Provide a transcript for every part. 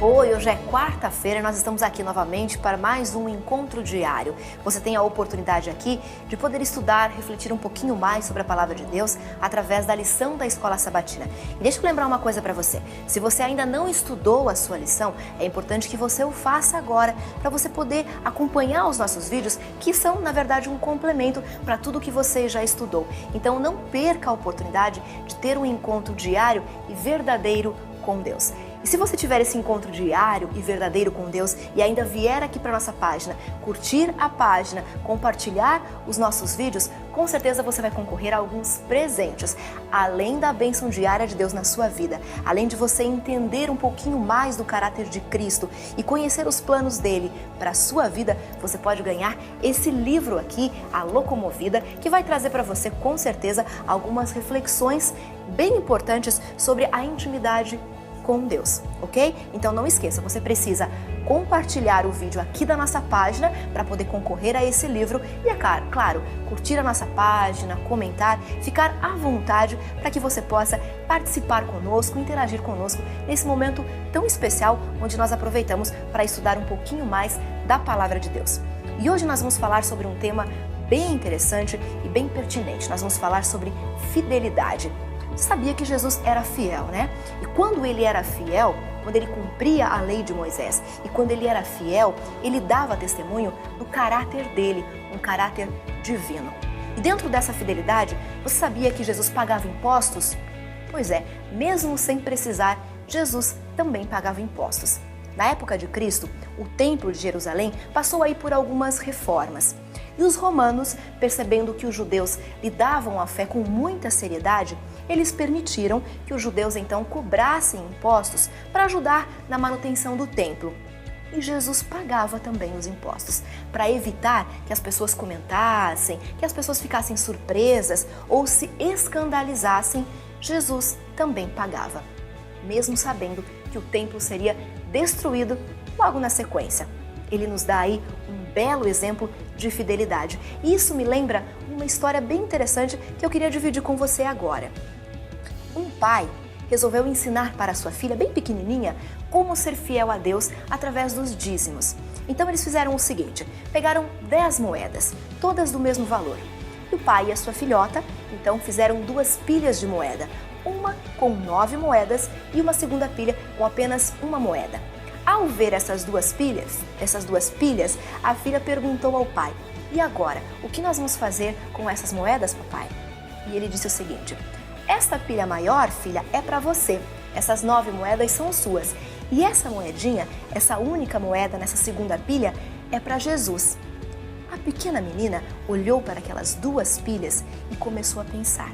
Oi, hoje é quarta-feira e nós estamos aqui novamente para mais um encontro diário. Você tem a oportunidade aqui de poder estudar, refletir um pouquinho mais sobre a Palavra de Deus através da lição da Escola Sabatina. E deixa eu lembrar uma coisa para você. Se você ainda não estudou a sua lição, é importante que você o faça agora para você poder acompanhar os nossos vídeos, que são, na verdade, um complemento para tudo que você já estudou. Então não perca a oportunidade de ter um encontro diário e verdadeiro com Deus. E se você tiver esse encontro diário e verdadeiro com Deus e ainda vier aqui para nossa página, curtir a página, compartilhar os nossos vídeos, com certeza você vai concorrer a alguns presentes. Além da bênção diária de Deus na sua vida, além de você entender um pouquinho mais do caráter de Cristo e conhecer os planos dele para a sua vida, você pode ganhar esse livro aqui, A Locomovida, que vai trazer para você, com certeza, algumas reflexões bem importantes sobre a intimidade com Deus, ok? Então não esqueça, você precisa compartilhar o vídeo aqui da nossa página para poder concorrer a esse livro e, é claro, curtir a nossa página, comentar, ficar à vontade para que você possa participar conosco, interagir conosco nesse momento tão especial onde nós aproveitamos para estudar um pouquinho mais da Palavra de Deus. E hoje nós vamos falar sobre um tema bem interessante e bem pertinente. Nós vamos falar sobre fidelidade. Você sabia que Jesus era fiel, né? E quando ele era fiel, quando ele cumpria a lei de Moisés e quando ele era fiel, ele dava testemunho do caráter dele, um caráter divino. E dentro dessa fidelidade, você sabia que Jesus pagava impostos? Pois é, mesmo sem precisar, Jesus também pagava impostos. Na época de Cristo, o Templo de Jerusalém passou aí por algumas reformas. E os romanos, percebendo que os judeus lidavam a fé com muita seriedade, eles permitiram que os judeus então cobrassem impostos para ajudar na manutenção do templo. E Jesus pagava também os impostos, para evitar que as pessoas comentassem, que as pessoas ficassem surpresas ou se escandalizassem. Jesus também pagava, mesmo sabendo que o templo seria destruído logo na sequência. Ele nos dá aí um belo exemplo de fidelidade. E isso me lembra uma história bem interessante que eu queria dividir com você agora. Um pai resolveu ensinar para sua filha, bem pequenininha, como ser fiel a Deus através dos dízimos. Então eles fizeram o seguinte, pegaram 10 moedas, todas do mesmo valor. E o pai e a sua filhota, então, fizeram 2 pilhas de moeda, uma com 9 moedas e uma segunda pilha com apenas uma moeda. Ao ver essas duas pilhas, a filha perguntou ao pai, e agora, o que nós vamos fazer com essas moedas, papai? E ele disse o seguinte, esta pilha maior, filha, é para você, essas 9 moedas são suas, e essa moedinha, essa única moeda nessa segunda pilha, é para Jesus. A pequena menina olhou para aquelas 2 pilhas e começou a pensar.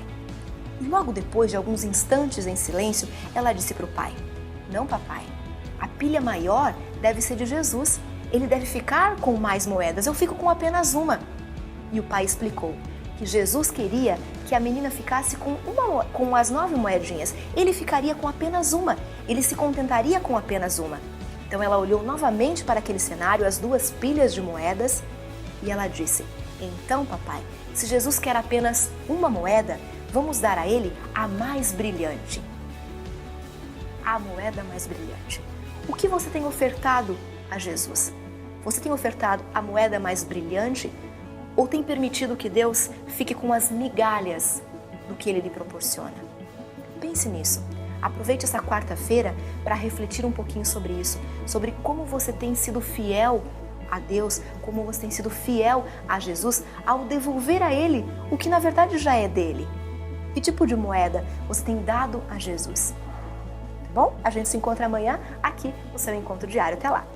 E logo depois de alguns instantes em silêncio, ela disse para o pai, não, papai, a pilha maior deve ser de Jesus. Ele deve ficar com mais moedas, eu fico com apenas uma. E o pai explicou que Jesus queria que a menina ficasse com as 9 moedinhas. Ele ficaria com apenas uma, ele se contentaria com apenas uma. Então ela olhou novamente para aquele cenário, as 2 pilhas de moedas, e ela disse, então, papai, se Jesus quer apenas uma moeda, vamos dar a ele a mais brilhante. A moeda mais brilhante. O que você tem ofertado a Jesus? Você tem ofertado a moeda mais brilhante ou tem permitido que Deus fique com as migalhas do que Ele lhe proporciona? Pense nisso. Aproveite essa quarta-feira para refletir um pouquinho sobre isso, sobre como você tem sido fiel a Deus, como você tem sido fiel a Jesus ao devolver a Ele o que na verdade já é dele. Que tipo de moeda você tem dado a Jesus? Bom, a gente se encontra amanhã aqui no seu encontro diário. Até lá!